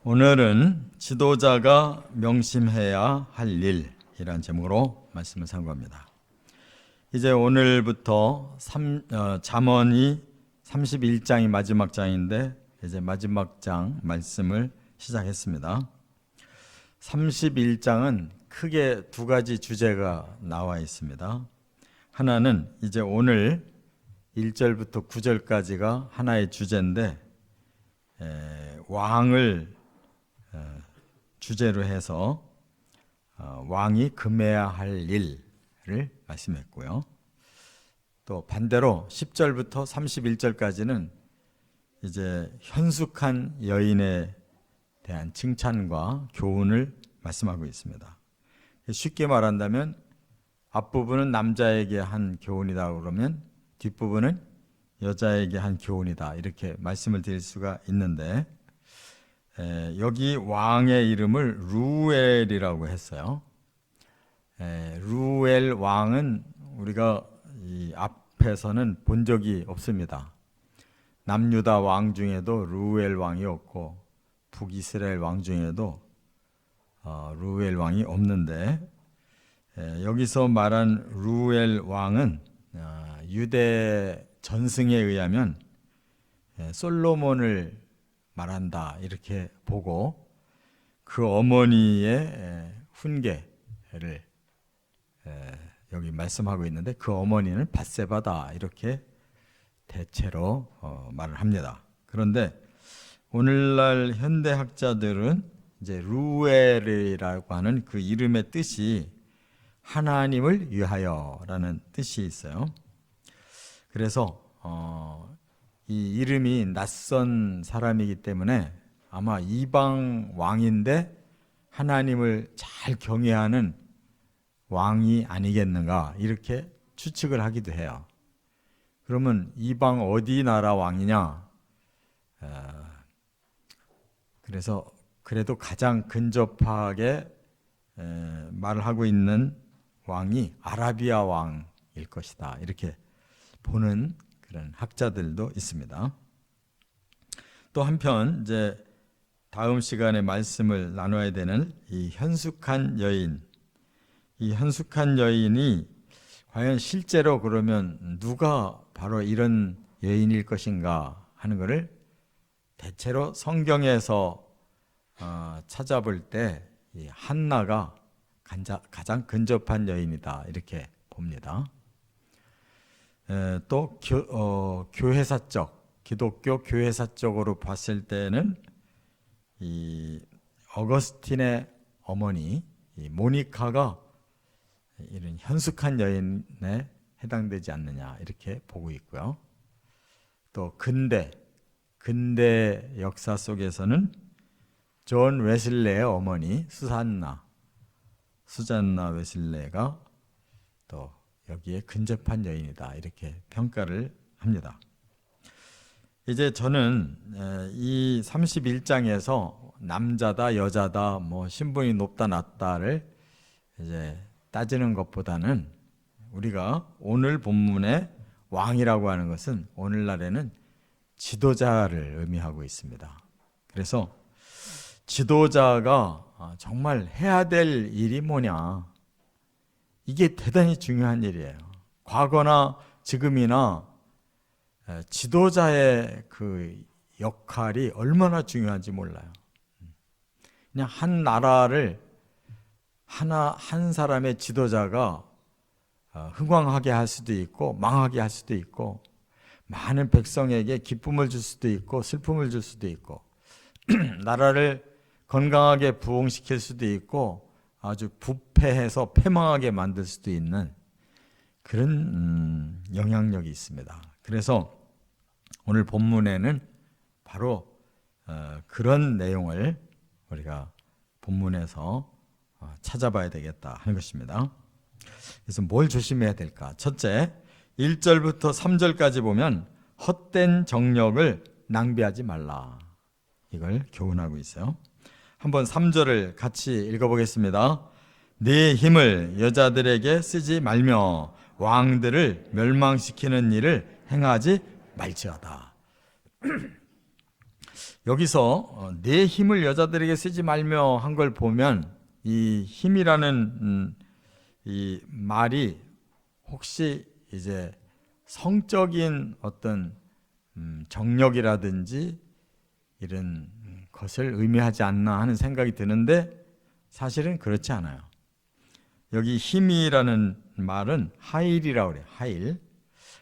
오늘은 지도자가 명심해야 할 일이란 제목으로 말씀을 상고합니다. 이제 오늘부터 잠언이 31장이 마지막 장인데 이제 마지막 장 말씀을 시작했습니다. 31장은 크게 두 가지 주제가 나와 있습니다. 하나는 이제 오늘 1절부터 9절까지가 하나의 주제인데 왕을 주제로 해서 왕이 금해야 할 일을 말씀했고요. 또 반대로 10절부터 31절까지는 이제 현숙한 여인에 대한 칭찬과 교훈을 말씀하고 있습니다. 쉽게 말한다면 앞부분은 남자에게 한 교훈이다 그러면 뒷부분은 여자에게 한 교훈이다 이렇게 말씀을 드릴 수가 있는데 여기 왕의 이름을 루엘이라고 했어요. 루엘 왕은 우리가 이 앞에서는 본 적이 없습니다. 남유다 왕 중에도 루엘 왕이 없고 북이스라엘 왕 중에도 루엘 왕이 없는데 여기서 말한 루엘 왕은 유대 전승에 의하면 솔로몬을 말한다 이렇게 보고 그 어머니의 훈계를 여기 말씀하고 있는데 그 어머니는 밧세바다 이렇게 대체로 말을 합니다. 그런데 오늘날 현대 학자들은 이제 루엘이라고 하는 그 이름의 뜻이 하나님을 위하여라는 뜻이 있어요. 그래서 이 이름이 낯선 사람이기 때문에 아마 이방 왕인데 하나님을 잘 경외하는 왕이 아니겠는가 이렇게 추측을 하기도 해요. 그러면 이방 어디 나라 왕이냐? 그래서 그래도 가장 근접하게 말을 하고 있는 왕이 아라비아 왕일 것이다 이렇게 보는 그런 학자들도 있습니다. 또 한편 이제 다음 시간에 말씀을 나눠야 되는 이 현숙한 여인, 이 현숙한 여인이 과연 실제로 그러면 누가 바로 이런 여인일 것인가 하는 것을 대체로 성경에서 찾아볼 때 이 한나가 가장 근접한 여인이다 이렇게 봅니다. 또 교회사적, 기독교 교회사적으로 봤을 때는 이 어거스틴의 어머니 이 모니카가 이런 현숙한 여인에 해당되지 않느냐 이렇게 보고 있고요. 또 근대 역사 속에서는 존 웨슬레의 어머니 수잔나 웨슬레가 또 여기에 근접한 여인이다 이렇게 평가를 합니다. 이제 저는 이 31장에서 남자다 여자다 뭐 신분이 높다 낮다를 이제 따지는 것보다는 우리가 오늘 본문의 왕이라고 하는 것은 오늘날에는 지도자를 의미하고 있습니다. 그래서 지도자가 정말 해야 될 일이 뭐냐? 이게 대단히 중요한 일이에요. 과거나 지금이나 지도자의 그 역할이 얼마나 중요한지 몰라요. 그냥 한 나라를 한 사람의 지도자가 흥왕하게 할 수도 있고 망하게 할 수도 있고 많은 백성에게 기쁨을 줄 수도 있고 슬픔을 줄 수도 있고 나라를 건강하게 부흥시킬 수도 있고 아주 부패해서 패망하게 만들 수도 있는 그런 영향력이 있습니다. 그래서 오늘 본문에는 바로 그런 내용을 우리가 본문에서 찾아봐야 되겠다 하는 것입니다. 그래서 뭘 조심해야 될까? 첫째, 1절부터 3절까지 보면 헛된 정력을 낭비하지 말라. 이걸 교훈하고 있어요. 한번 3절을 같이 읽어보겠습니다. 네 힘을 여자들에게 쓰지 말며 왕들을 멸망시키는 일을 행하지 말지어다. 여기서 내 힘을 여자들에게 쓰지 말며 한 걸 보면 이 힘이라는 이 말이 혹시 이제 성적인 어떤 정력이라든지 이런 것을 의미하지 않나 하는 생각이 드는데 사실은 그렇지 않아요. 여기 힘이라는 말은 하일이라고 그래요. 하일.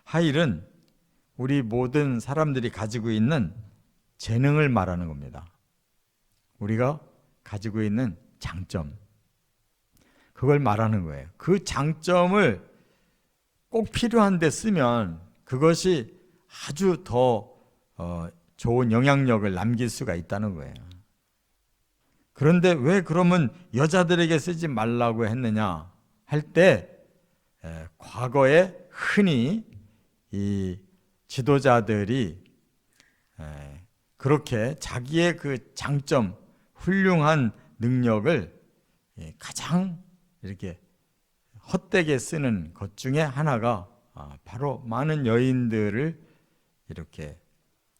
하일은 우리 모든 사람들이 가지고 있는 재능을 말하는 겁니다. 우리가 가지고 있는 장점, 그걸 말하는 거예요. 그 장점을 꼭 필요한 데 쓰면 그것이 아주 더 좋은 영향력을 남길 수가 있다는 거예요. 그런데 왜 그러면 여자들에게 쓰지 말라고 했느냐 할 때, 과거에 흔히 이 지도자들이 그렇게 자기의 그 장점, 훌륭한 능력을 가장 이렇게 헛되게 쓰는 것 중에 하나가 바로 많은 여인들을 이렇게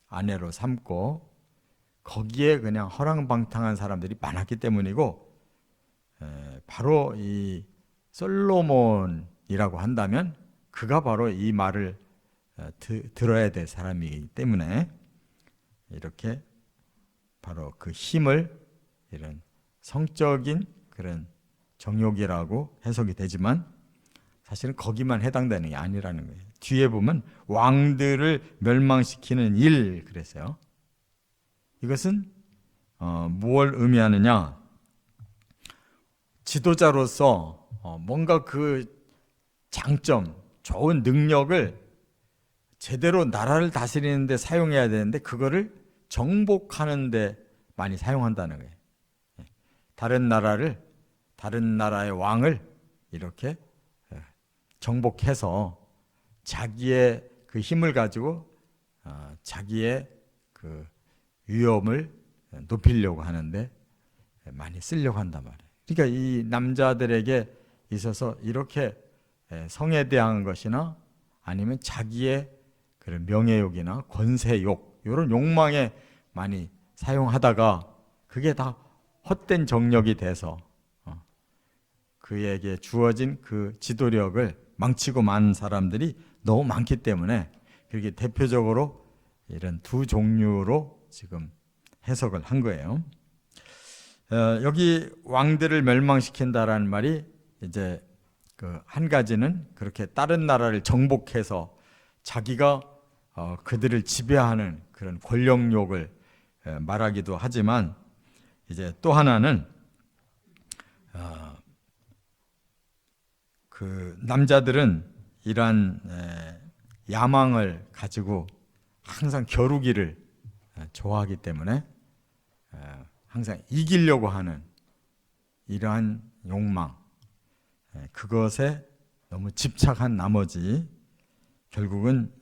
아내로 삼고 거기에 그냥 허랑방탕한 사람들이 많았기 때문이고, 바로 이 솔로몬이라고 한다면 그가 바로 이 말을 들어야 될 사람이기 때문에 이렇게 바로 그 힘을 이런 성적인 그런 정욕이라고 해석이 되지만 사실은 거기만 해당되는 게 아니라는 거예요. 뒤에 보면 왕들을 멸망시키는 일 그랬어요. 이것은 무엇을 의미하느냐? 지도자로서 뭔가 그 장점, 좋은 능력을 제대로 나라를 다스리는 데 사용해야 되는데 그거를 정복하는 데 많이 사용한다는 거예요. 다른 나라의 왕을 이렇게 정복해서 자기의 그 힘을 가지고 자기의 그 위엄을 높이려고 하는데 많이 쓰려고 한단 말이에요. 그러니까 이 남자들에게 있어서 이렇게 성에 대한 것이나 아니면 자기의 그런 명예욕이나 권세욕 이런 욕망에 많이 사용하다가 그게 다 헛된 정력이 돼서 그에게 주어진 그 지도력을 망치고 만 사람들이 너무 많기 때문에 그렇게 대표적으로 이런 두 종류로 지금 해석을 한 거예요. 여기 왕들을 멸망시킨다라는 말이 이제 그 한 가지는 그렇게 다른 나라를 정복해서 자기가 그들을 지배하는 그런 권력욕을 말하기도 하지만 이제 또 하나는 그 남자들은 이러한 야망을 가지고 항상 겨루기를 좋아하기 때문에 항상 이기려고 하는 이러한 욕망, 그것에 너무 집착한 나머지 결국은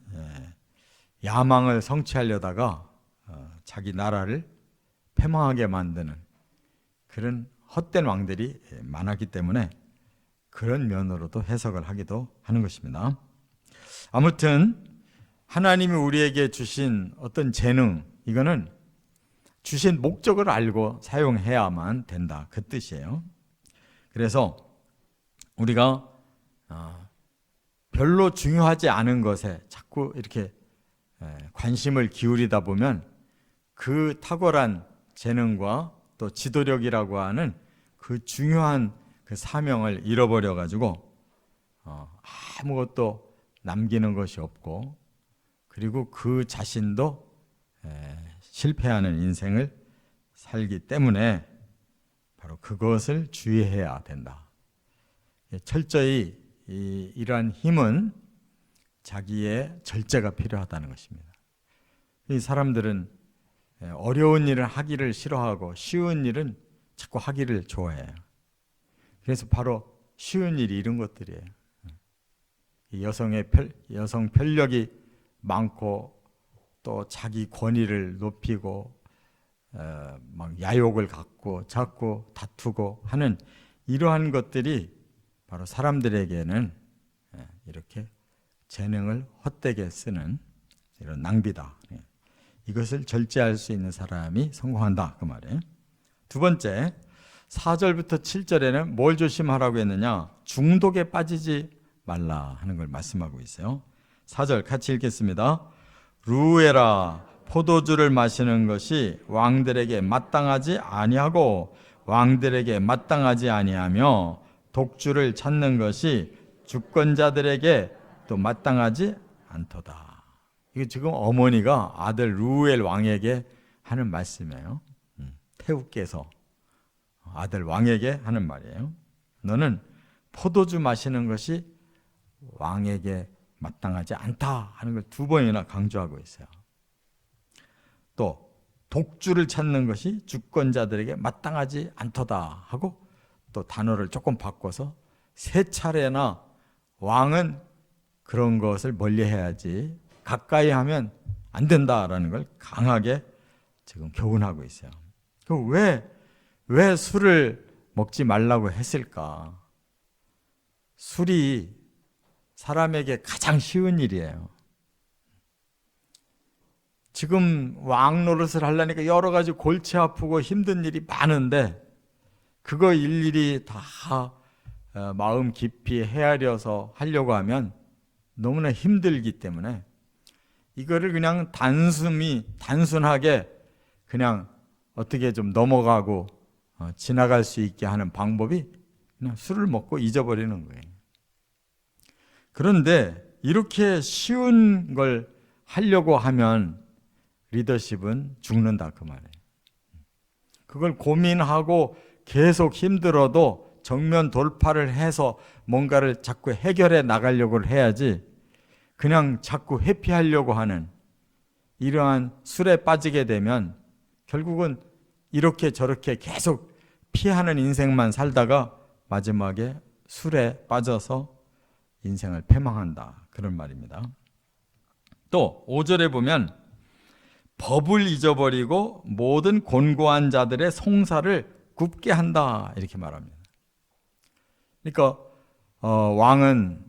야망을 성취하려다가 자기 나라를 패망하게 만드는 그런 헛된 왕들이 많았기 때문에 그런 면으로도 해석을 하기도 하는 것입니다. 아무튼 하나님이 우리에게 주신 어떤 재능, 이거는 주신 목적을 알고 사용해야만 된다, 그 뜻이에요. 그래서 우리가 별로 중요하지 않은 것에 자꾸 이렇게 관심을 기울이다 보면 그 탁월한 재능과 또 지도력이라고 하는 그 중요한 그 사명을 잃어버려 가지고 아무것도 남기는 것이 없고, 그리고 그 자신도 실패하는 인생을 살기 때문에 바로 그것을 주의해야 된다. 철저히 이러한 힘은 자기의 절제가 필요하다는 것입니다. 이 사람들은 어려운 일을 하기를 싫어하고 쉬운 일은 자꾸 하기를 좋아해요. 그래서 바로 쉬운 일이 이런 것들이에요. 여성 편력이 많고 또 자기 권위를 높이고 막 야욕을 갖고 자꾸 다투고 하는 이러한 것들이 바로 사람들에게는 이렇게 재능을 헛되게 쓰는 이런 낭비다. 이것을 절제할 수 있는 사람이 성공한다, 그 말이에요. 두 번째, 4절부터 7절에는 뭘 조심하라고 했느냐? 중독에 빠지지 말라 하는 걸 말씀하고 있어요. 4절 같이 읽겠습니다. 루에라, 포도주를 마시는 것이 왕들에게 마땅하지 아니하고 왕들에게 마땅하지 아니하며 독주를 찾는 것이 주권자들에게 또 마땅하지 않도다. 이게 지금 어머니가 아들 루엘 왕에게 하는 말씀이에요. 태우께서 아들 왕에게 하는 말이에요. 너는 포도주 마시는 것이 왕에게 마땅하지 않다 하는 걸 두 번이나 강조하고 있어요. 또 독주를 찾는 것이 주권자들에게 마땅하지 않도다 하고 또 단어를 조금 바꿔서 세 차례나 왕은 그런 것을 멀리해야지 가까이 하면 안 된다라는 걸 강하게 지금 교훈하고 있어요. 왜 술을 먹지 말라고 했을까? 술이 사람에게 가장 쉬운 일이에요. 지금 왕 노릇을 하려니까 여러 가지 골치 아프고 힘든 일이 많은데 그거 일일이 다 마음 깊이 헤아려서 하려고 하면 너무나 힘들기 때문에 이거를 그냥 단순하게 그냥 어떻게 좀 넘어가고 지나갈 수 있게 하는 방법이 그냥 술을 먹고 잊어버리는 거예요. 그런데 이렇게 쉬운 걸 하려고 하면 리더십은 죽는다, 그 말이에요. 그걸 고민하고 계속 힘들어도 정면 돌파를 해서 뭔가를 자꾸 해결해 나가려고 해야지 그냥 자꾸 회피하려고 하는 이러한 술에 빠지게 되면 결국은 이렇게 저렇게 계속 피하는 인생만 살다가 마지막에 술에 빠져서 인생을 패망한다, 그런 말입니다. 또 5절에 보면 법을 잊어버리고 모든 곤고한 자들의 송사를 굽게 한다, 이렇게 말합니다. 그러니까 왕은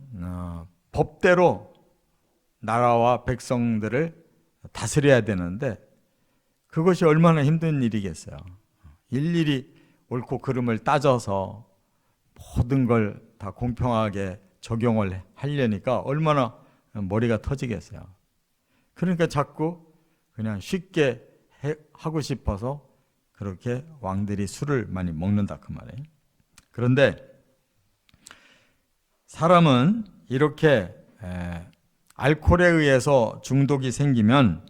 법대로 나라와 백성들을 다스려야 되는데 그것이 얼마나 힘든 일이겠어요. 일일이 옳고 그름을 따져서 모든 걸 다 공평하게 적용을 하려니까 얼마나 머리가 터지겠어요. 그러니까 자꾸 그냥 쉽게 하고 싶어서 그렇게 왕들이 술을 많이 먹는다, 그 말이에요. 그런데 사람은 이렇게 알코올에 의해서 중독이 생기면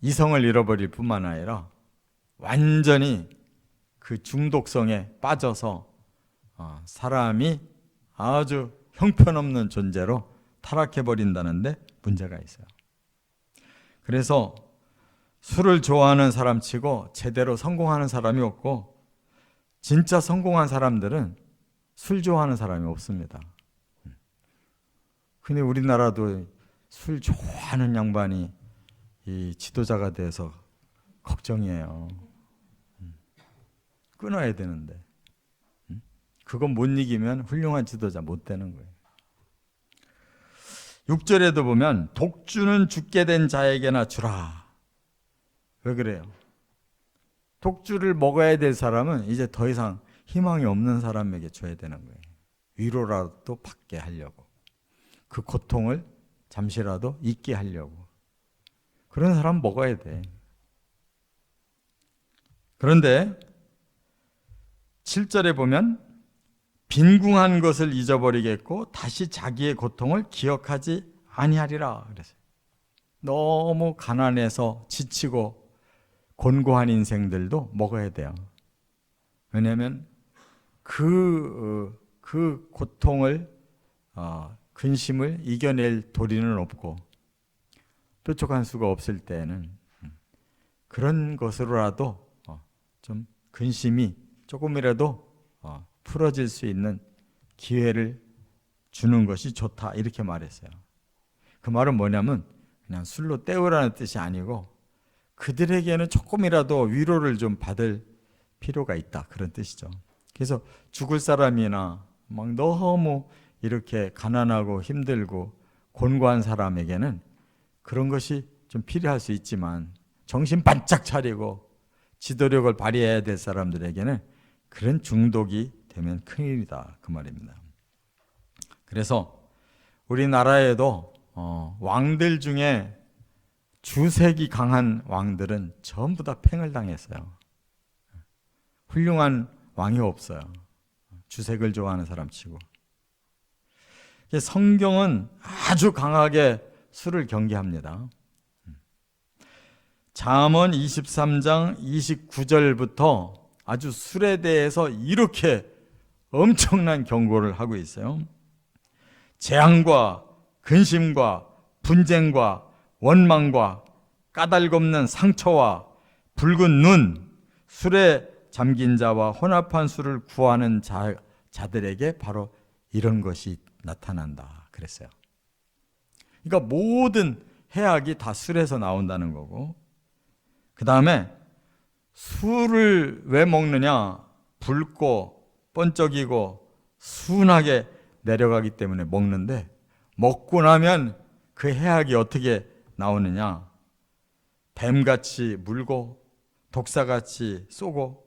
이성을 잃어버릴 뿐만 아니라 완전히 그 중독성에 빠져서 사람이 아주 형편없는 존재로 타락해버린다는데 문제가 있어요. 그래서 술을 좋아하는 사람치고 제대로 성공하는 사람이 없고 진짜 성공한 사람들은 술 좋아하는 사람이 없습니다. 근데 우리나라도 술 좋아하는 양반이 이 지도자가 돼서 걱정이에요. 끊어야 되는데 그건 못 이기면 훌륭한 지도자 못 되는 거예요. 6절에도 보면 독주는 죽게 된 자에게나 주라. 왜 그래요? 독주를 먹어야 될 사람은 이제 더 이상 희망이 없는 사람에게 줘야 되는 거예요. 위로라도 받게 하려고, 그 고통을 잠시라도 잊게 하려고. 그런 사람 먹어야 돼. 그런데 7절에 보면 빈궁한 것을 잊어버리겠고 다시 자기의 고통을 기억하지 아니하리라 그랬어요. 너무 가난해서 지치고 곤고한 인생들도 먹어야 돼요. 왜냐하면 그 고통을 근심을 이겨낼 도리는 없고 뾰족한 수가 없을 때에는 그런 것으로라도 좀 근심이 조금이라도 풀어질 수 있는 기회를 주는 것이 좋다, 이렇게 말했어요. 그 말은 뭐냐면 그냥 술로 때우라는 뜻이 아니고 그들에게는 조금이라도 위로를 좀 받을 필요가 있다, 그런 뜻이죠. 그래서 죽을 사람이나 막 너무 이렇게 가난하고 힘들고 곤고한 사람에게는 그런 것이 좀 필요할 수 있지만 정신 반짝 차리고 지도력을 발휘해야 될 사람들에게는 그런 중독이 되면 큰일이다, 그 말입니다. 그래서 우리나라에도 왕들 중에 주색이 강한 왕들은 전부 다 팽을 당했어요. 훌륭한 왕이 없어요. 주색을 좋아하는 사람 치고. 성경은 아주 강하게 술을 경계합니다. 잠언 23장 29절부터 아주 술에 대해서 이렇게 엄청난 경고를 하고 있어요. 재앙과 근심과 분쟁과 원망과 까닭없는 상처와 붉은 눈, 술에 잠긴 자와 혼합한 술을 구하는 자들에게 바로 이런 것이 나타난다 그랬어요. 그러니까 모든 해악이 다 술에서 나온다는 거고, 그 다음에 술을 왜 먹느냐? 붉고 번쩍이고 순하게 내려가기 때문에 먹는데, 먹고 나면 그 해악이 어떻게 나오느냐? 뱀같이 물고 독사같이 쏘고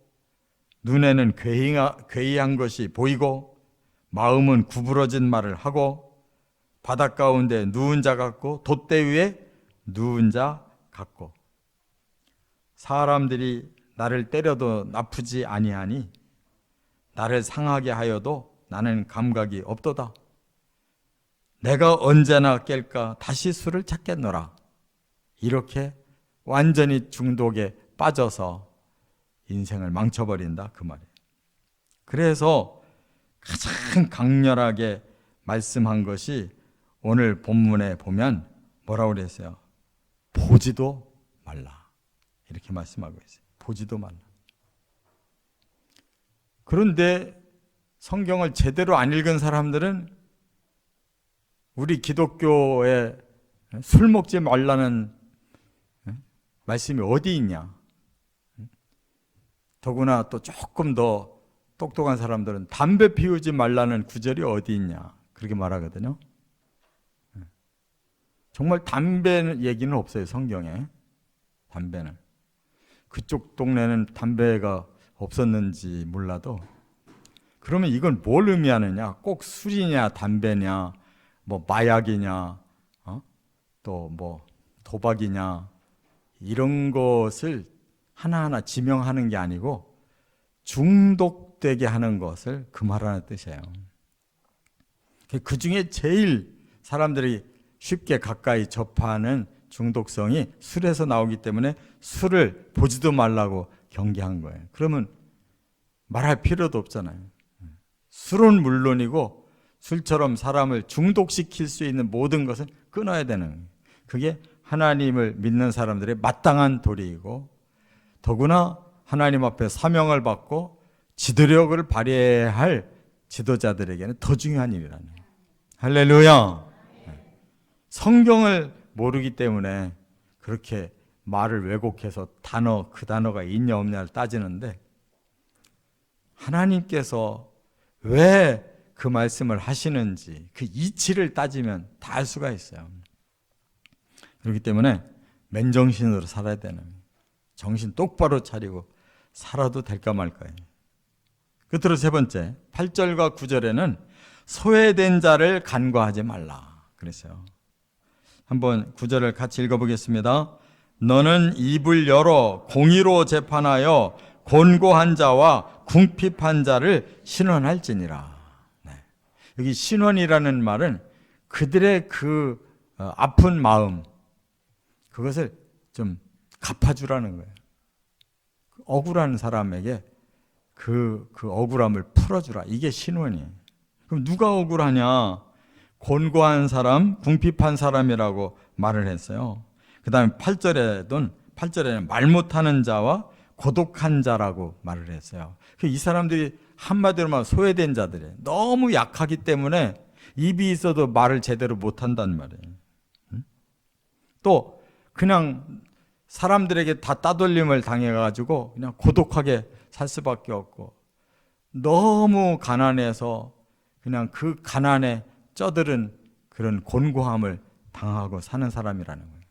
눈에는 괴이한 것이 보이고 마음은 구부러진 말을 하고 바닷 가운데 누운 자 같고 돛대 위에 누운 자 같고 사람들이 나를 때려도 나쁘지 아니하니 나를 상하게 하여도 나는 감각이 없도다. 내가 언제나 깰까 다시 술을 찾겠노라. 이렇게 완전히 중독에 빠져서 인생을 망쳐버린다 그 말이에요. 그래서 가장 강렬하게 말씀한 것이 오늘 본문에 보면 뭐라고 그랬어요? 보지도 말라. 이렇게 말씀하고 있어요. 보지도 말라. 그런데 성경을 제대로 안 읽은 사람들은 우리 기독교에 술 먹지 말라는 말씀이 어디 있냐? 더구나 또 조금 더 똑똑한 사람들은 담배 피우지 말라는 구절이 어디 있냐? 그렇게 말하거든요. 정말 담배 얘기는 없어요, 성경에. 담배는. 그쪽 동네는 담배가 없었는지 몰라도, 그러면 이건 뭘 의미하느냐? 꼭 술이냐, 담배냐, 뭐 마약이냐, 또 뭐 도박이냐, 이런 것을 하나하나 지명하는 게 아니고 중독되게 하는 것을 금하라는 뜻이에요. 그 중에 제일 사람들이 쉽게 가까이 접하는 중독성이 술에서 나오기 때문에 술을 보지도 말라고 경계한 거예요. 그러면 말할 필요도 없잖아요. 술은 물론이고 술처럼 사람을 중독시킬 수 있는 모든 것은 끊어야 되는 거예요. 그게 하나님을 믿는 사람들의 마땅한 도리이고, 더구나 하나님 앞에 사명을 받고 지도력을 발휘해야 할 지도자들에게는 더 중요한 일이라는 거예요. 할렐루야. 성경을 모르기 때문에 그렇게 말을 왜곡해서 그 단어가 있냐 없냐를 따지는데, 하나님께서 왜 그 말씀을 하시는지 그 이치를 따지면 다 알 수가 있어요. 그렇기 때문에 맨정신으로 살아야 되는, 정신 똑바로 차리고 살아도 될까 말까요. 끝으로 세 번째, 8절과 9절에는 소외된 자를 간과하지 말라 그랬어요. 한번 9절을 같이 읽어보겠습니다. 너는 입을 열어 공의로 재판하여 곤고한 자와 궁핍한 자를 신원할지니라. 네. 여기 신원이라는 말은 그들의 그 아픈 마음, 그것을 좀 갚아주라는 거예요. 억울한 사람에게 그 억울함을 풀어주라. 이게 신원이에요. 그럼 누가 억울하냐? 곤고한 사람, 궁핍한 사람이라고 말을 했어요. 그 다음에 8절에는 말 못하는 자와 고독한 자라고 말을 했어요. 이 사람들이 한마디로 말하면 소외된 자들이에요. 너무 약하기 때문에 입이 있어도 말을 제대로 못한단 말이에요. 또 그냥 사람들에게 다 따돌림을 당해가지고 그냥 고독하게 살 수밖에 없고, 너무 가난해서 그냥 그 가난에 쩌들은 그런 곤고함을 당하고 사는 사람이라는 거예요.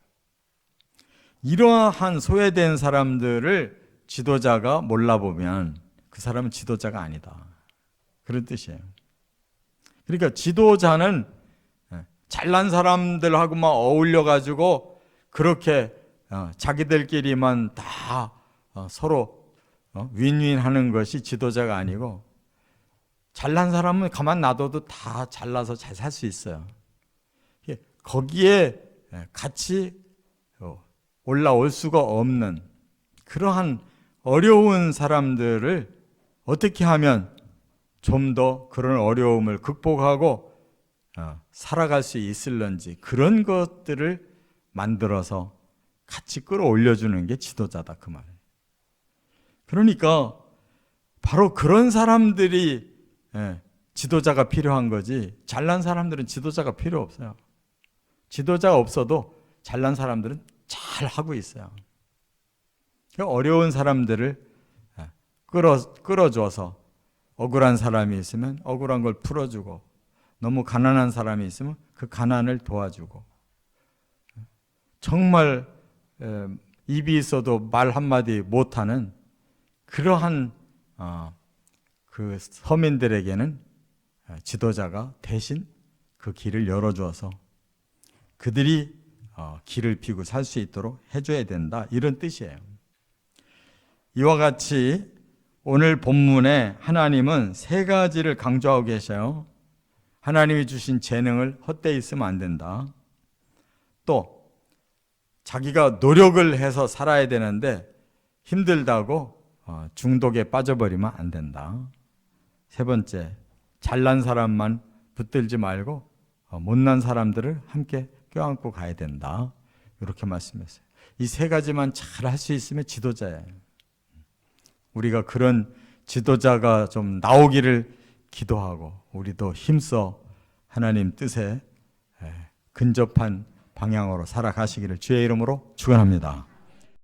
이러한 소외된 사람들을 지도자가 몰라보면 그 사람은 지도자가 아니다. 그런 뜻이에요. 그러니까 지도자는 잘난 사람들하고만 어울려가지고 그렇게 자기들끼리만 다 서로 윈윈하는 것이 지도자가 아니고, 잘난 사람은 가만 놔둬도 다 잘나서 잘 살 수 있어요. 거기에 같이 올라올 수가 없는 그러한 어려운 사람들을 어떻게 하면 좀 더 그런 어려움을 극복하고 살아갈 수 있을런지, 그런 것들을 만들어서 같이 끌어올려주는 게 지도자다, 그 말이에요. 그러니까 바로 그런 사람들이 지도자가 필요한 거지, 잘난 사람들은 지도자가 필요 없어요. 지도자가 없어도 잘난 사람들은 잘 하고 있어요. 어려운 사람들을 끌어줘서, 억울한 사람이 있으면 억울한 걸 풀어주고, 너무 가난한 사람이 있으면 그 가난을 도와주고, 정말 입이 있어도 말 한마디 못하는 그러한 그 서민들에게는 지도자가 대신 그 길을 열어주어서 그들이 길을 피고 살 수 있도록 해줘야 된다, 이런 뜻이에요. 이와 같이 오늘 본문에 하나님은 세 가지를 강조하고 계셔요. 하나님이 주신 재능을 헛되이 쓰면 안 된다. 또 자기가 노력을 해서 살아야 되는데 힘들다고 중독에 빠져버리면 안 된다. 세 번째, 잘난 사람만 붙들지 말고 못난 사람들을 함께 껴안고 가야 된다. 이렇게 말씀했어요. 이 세 가지만 잘 할 수 있으면 지도자예요. 우리가 그런 지도자가 좀 나오기를 기도하고, 우리도 힘써 하나님 뜻에 근접한 방향으로 살아가시기를 주의 이름으로 축원합니다.